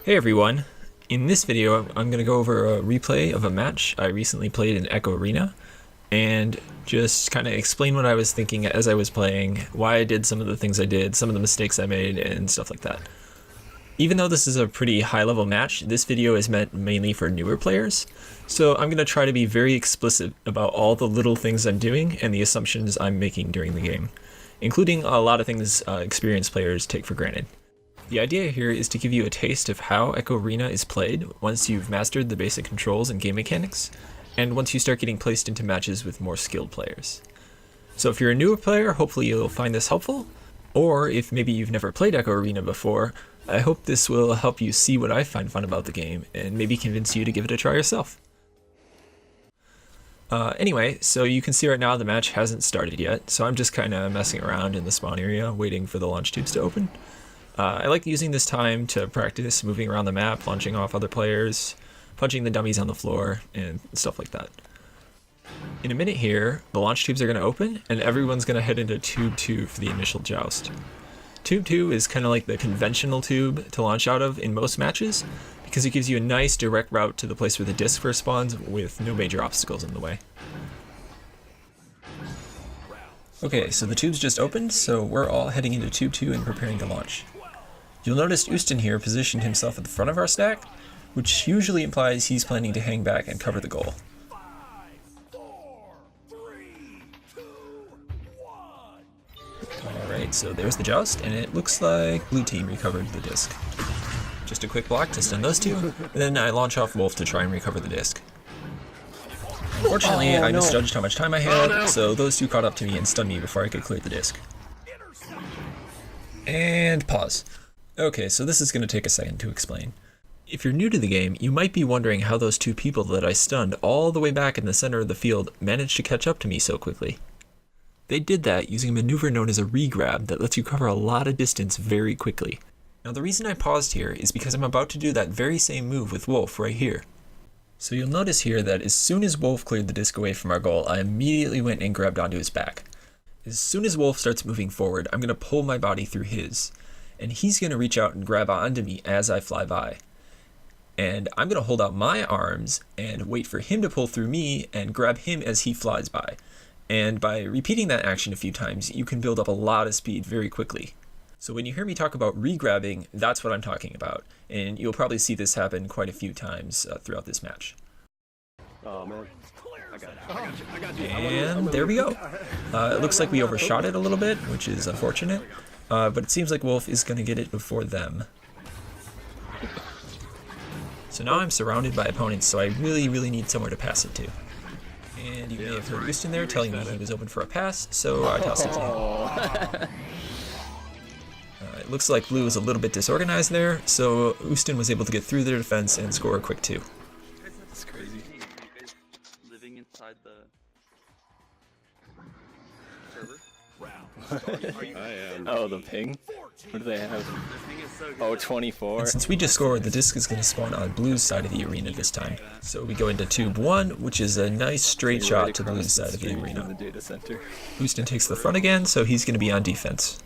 Hey everyone! In this video, I'm going to go over a replay of a match I recently played in Echo Arena, and just kind of explain what I was thinking as I was playing, why I did some of the things I did, some of the mistakes I made, and stuff like that. Even though this is a pretty high-level match, this video is meant mainly for newer players, so I'm going to try to be very explicit about all the little things I'm doing and the assumptions I'm making during the game, including a lot of things experienced players take for granted. The idea here is to give you a taste of how Echo Arena is played once you've mastered the basic controls and game mechanics, and once you start getting placed into matches with more skilled players. So if you're a newer player, hopefully you'll find this helpful, or if maybe you've never played Echo Arena before, I hope this will help you see what I find fun about the game, and maybe convince you to give it a try yourself. Anyway, so you can see right now the match hasn't started yet, so I'm just kind of messing around in the spawn area, waiting for the launch tubes to open. I like using this time to practice moving around the map, launching off other players, punching the dummies on the floor, and stuff like that. In a minute here, the launch tubes are going to open, and everyone's going to head into Tube 2 for the initial joust. Tube 2 is kind of like the conventional tube to launch out of in most matches, because it gives you a nice direct route to the place where the disc first spawns with no major obstacles in the way. Okay, so the tubes just opened, so we're all heading into Tube 2 and preparing to launch. You'll notice Ustin here positioned himself at the front of our stack, which usually implies he's planning to hang back and cover the goal. Alright, so there's the joust, and it looks like blue team recovered the disc. Just a quick block to stun those two, and then I launch off Wolf to try and recover the disc. Unfortunately, I misjudged how much time I had, so those two caught up to me and stunned me before I could clear the disc. And pause. Okay, so this is going to take a second to explain. If you're new to the game, you might be wondering how those two people that I stunned all the way back in the center of the field managed to catch up to me so quickly. They did that using a maneuver known as a regrab that lets you cover a lot of distance very quickly. Now the reason I paused here is because I'm about to do that very same move with Wolf right here. So you'll notice here that as soon as Wolf cleared the disc away from our goal, I immediately went and grabbed onto his back. As soon as Wolf starts moving forward, I'm going to pull my body through his, and he's going to reach out and grab onto me as I fly by. And I'm going to hold out my arms and wait for him to pull through me and grab him as he flies by. And by repeating that action a few times, you can build up a lot of speed very quickly. So when you hear me talk about regrabbing, that's what I'm talking about, and you'll probably see this happen quite a few times throughout this match. Oh man, I got you. And there we go. It looks like we overshot it a little bit, which is unfortunate, but it seems like Wolf is going to get it before them. So now I'm surrounded by opponents, so I really need somewhere to pass it to. And you may have heard Ustin there telling me he was open for a pass, so I tossed it to him. It looks like Blue is a little bit disorganized there, so Ustin was able to get through their defense and score a quick 2. That's crazy. Living inside the server? I am. Oh, the ping? What do they have? This thing is so good. Oh, 24. And since we just scored, the disc is going to spawn on Blue's side of the arena this time. So we go into Tube 1, which is a nice straight shot to Blue's side of the arena. The data center. Ustin takes the front again, so he's going to be on defense.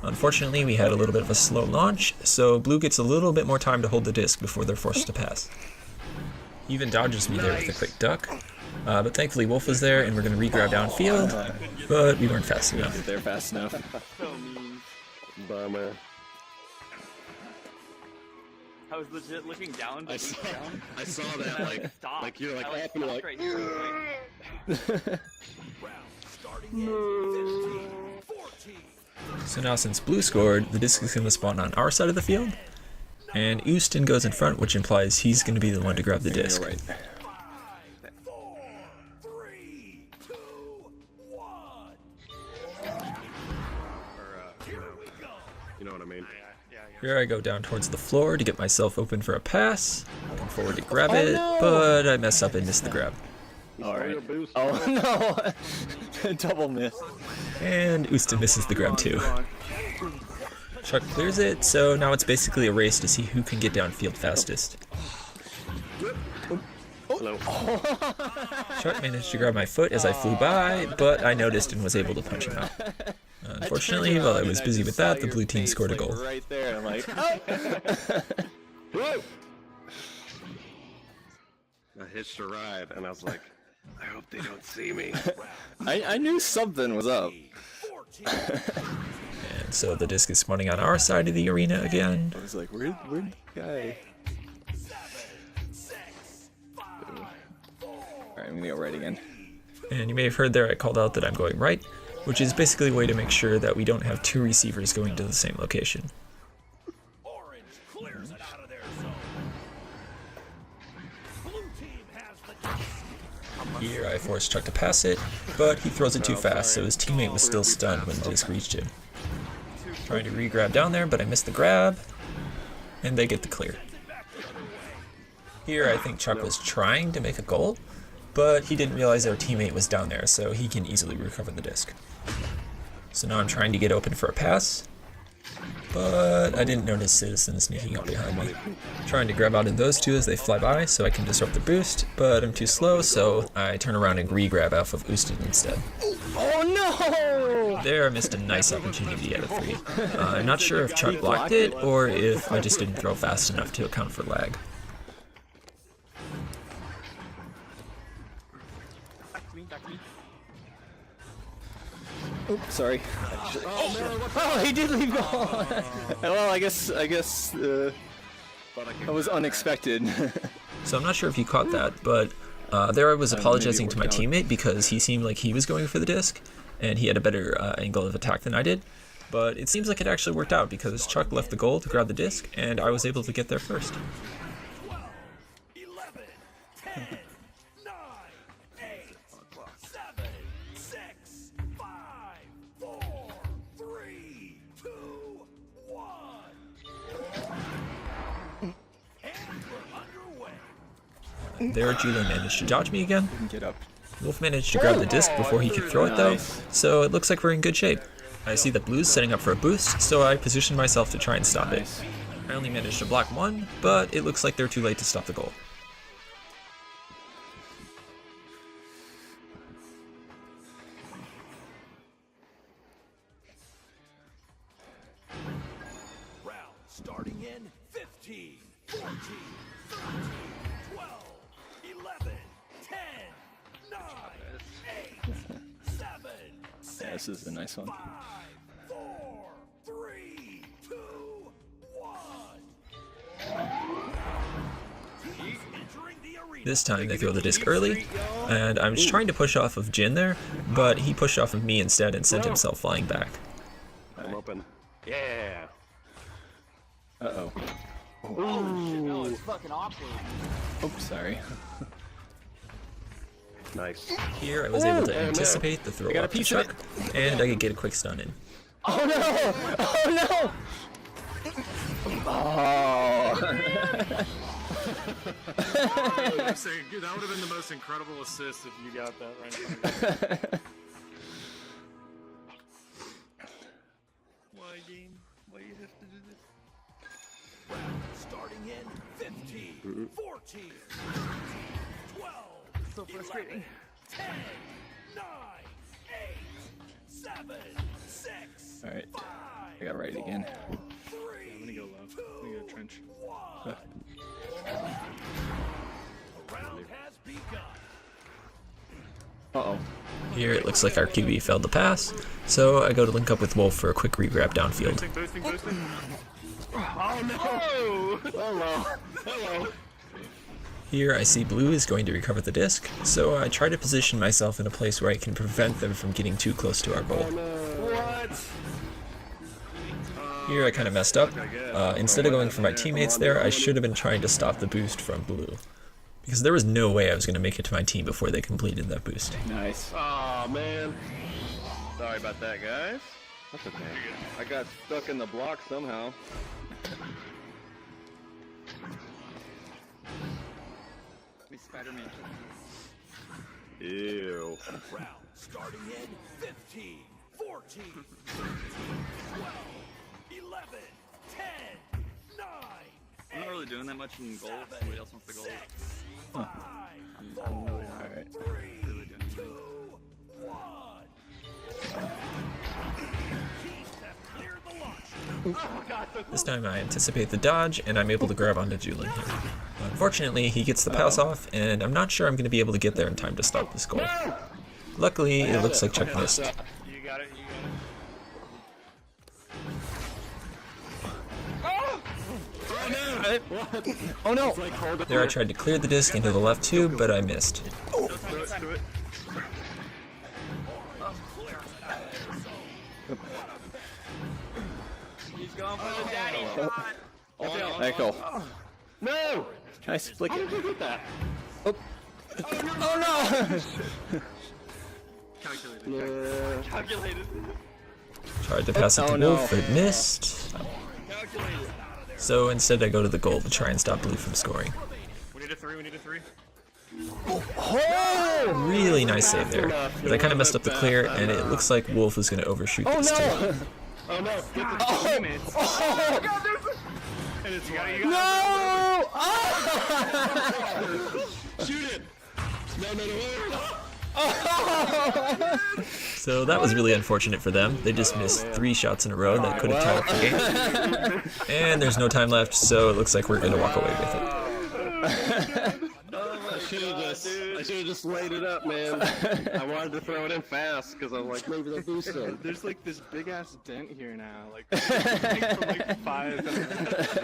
Unfortunately, we had a little bit of a slow launch, so Blue gets a little bit more time to hold the disc before they're forced to pass. He even dodges me there with a quick duck, but thankfully Wolf was there and we're going to regrab downfield, but we weren't fast enough. They're fast enough. So mean. Bummer. I was legit looking down to I saw that like stop. you're like I up and you're like. stopped right here. So now since Blue scored, the disc is going to spawn on our side of the field, and Ustin goes in front, which implies he's going to be the one to grab the disc. You're right. You know what I mean? Here I go down towards the floor to get myself open for a pass, looking forward to grab it, but I mess up and miss the grab. Alright. Oh no! Double miss. And Ustin misses the grab too. Shark clears it, so now it's basically a race to see who can get downfield fastest. Hello. Shark managed to grab my foot as I flew by, but I noticed and was able to punch him out. Unfortunately, while I was busy with that, the blue team scored a goal. Right there, I'm like, Whoa! I hitched a ride, and I was like, I hope they don't see me. I knew something was up. And so the disc is spawning on our side of the arena again. I was like, where'd the guy? Alright, I'm gonna go right again. And you may have heard there I called out that I'm going right, which is basically a way to make sure that we don't have two receivers going to the same location. Orange clears it out of their zone. Blue team has the Here I forced Chuck to pass it, but he throws it too fast, so his teammate was still stunned when the disc reached him. Trying to re-grab down there, but I missed the grab, and they get the clear. Here I think Chuck was trying to make a goal, but he didn't realize our teammate was down there, so he can easily recover the disc. So now I'm trying to get open for a pass, but I didn't notice Citizen sneaking up behind me. Trying to grab out of those two as they fly by so I can disrupt the boost, but I'm too slow, so I turn around and re-grab off of Oosted instead. Oh no! There I missed a nice opportunity at a 3. I'm not sure if Chuck blocked it, or if I just didn't throw fast enough to account for lag. Back to me. Oops, sorry. Oh, he did leave goal. Well, I guess that was unexpected. So I'm not sure if you caught that, but there I was apologizing to my teammate because he seemed like he was going for the disc, and he had a better angle of attack than I did. But it seems like it actually worked out because Chuck left the goal to grab the disc, and I was able to get there first. 12, 11, 10, 9, 8, 7, 6, 5, 4, 3, 2, 1. And we're underway. There Julian managed to dodge me again. Get up. Wolf managed to grab the disc before he could throw it though, so it looks like we're in good shape. I see the Blues setting up for a boost, so I positioned myself to try and stop it. I only managed to block one, but it looks like they're too late to stop the goal. Round starting in 15, 14, 13, 12, 11, 10, 9, 8, 7, 6, Yeah, this is a nice one. 5, 4, 3, 2, 1. He's entering the arena. This time they throw the disc early, and I'm just trying to push off of Jin there, but he pushed off of me instead and sent himself flying back. I'm open. Yeah. Uh-oh. No, it's fucking awkward. Oops, sorry. Nice. Here I was able to anticipate the throw got a up to piece of Chuck, and I could get a quick stun in. Oh no! Oh no! Oh! I'm saying, dude, that would have been the most incredible assist if you got that right. Why, game? Why you have to do this? Round starting in 15, 14, 12, So frustrating. 10, 9, 8, 7, 6, Alright, 5, I got right again. 3, I'm gonna go low. I'm gonna go trench. 1. The round has begun. Uh-oh. Here it looks like our QB failed the pass, so I go to link up with Wolf for a quick re-grab downfield. Boosting. Here I see Blue is going to recover the disc, so I try to position myself in a place where I can prevent them from getting too close to our goal. Here I kind of messed up. Instead of going for my teammates there, I should have been trying to stop the boost from Blue. Because there was no way I was going to make it to my team before they completed that boost. Nice. Oh man. Sorry about that, guys. That's okay. I got stuck in the block somehow. We Spider-Man. Ew. Round starting in 15, 14, 13, 12, 11, 10, 9, I'm not really doing that much in goal. Somebody else wants the goal. 5, 4, Alright. 3, Really doing 2, 1. This time I anticipate the dodge, and I'm able to grab onto Julian here. Unfortunately, he gets the pass off, and I'm not sure I'm going to be able to get there in time to stop this goal. Luckily, it looks like Chuck missed. You got it, you got it. Oh no! There I tried to clear the disc into the left tube, but I missed. Do it. He's going for the daddy shot. Echo. No! Can I flick it? Look at that. Oh no! Calculated. Calculated. Tried to pass it to Oh, no. Wolf, but missed. Calculated. So instead I go to the goal to try and stop Blue from scoring. We need a 3, we need a 3. Oh! Really nice save there. But I kind of messed up the clear, and it looks like Wolf is going to overshoot Oh this too. no! Oh no! Get the Oh! And it's you gotta No! Oh! shoot it! No! So that was really unfortunate for them. They just missed 3 shots in a row that could have tied up the game. And there's no time left, so it looks like we're going to walk away with it. I should have just laid it up, man. I wanted to throw it in fast because I was like, maybe they'll do so. There's like this big ass dent here now, like from like 5.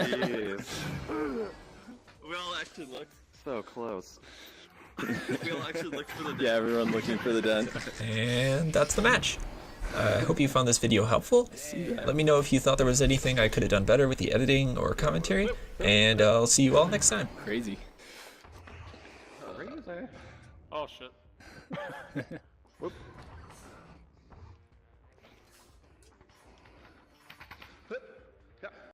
Jeez. We all actually looked. So close. We all actually looked for the Yeah, everyone looking for the dent. And that's the match. I hope you found this video helpful. Let me know if you thought there was anything I could have done better with the editing or commentary, and I'll see you all next time. Crazy. Oh shit.